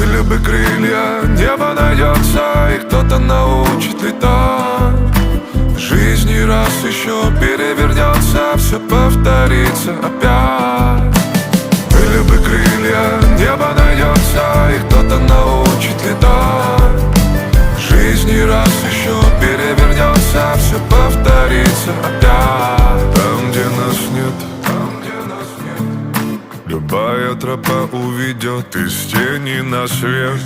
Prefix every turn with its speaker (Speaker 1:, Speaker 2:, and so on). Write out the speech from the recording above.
Speaker 1: Были бы крылья, небо найдется, и кто-то научит летать. Жизнь не раз еще перевернется, все повторится опять. Были бы крылья, небо найдется, и кто-то научит летать. Жизнь не раз еще перевернется, все повторится опять. Там, где нас нет, любая тропа уведет из тени на свет.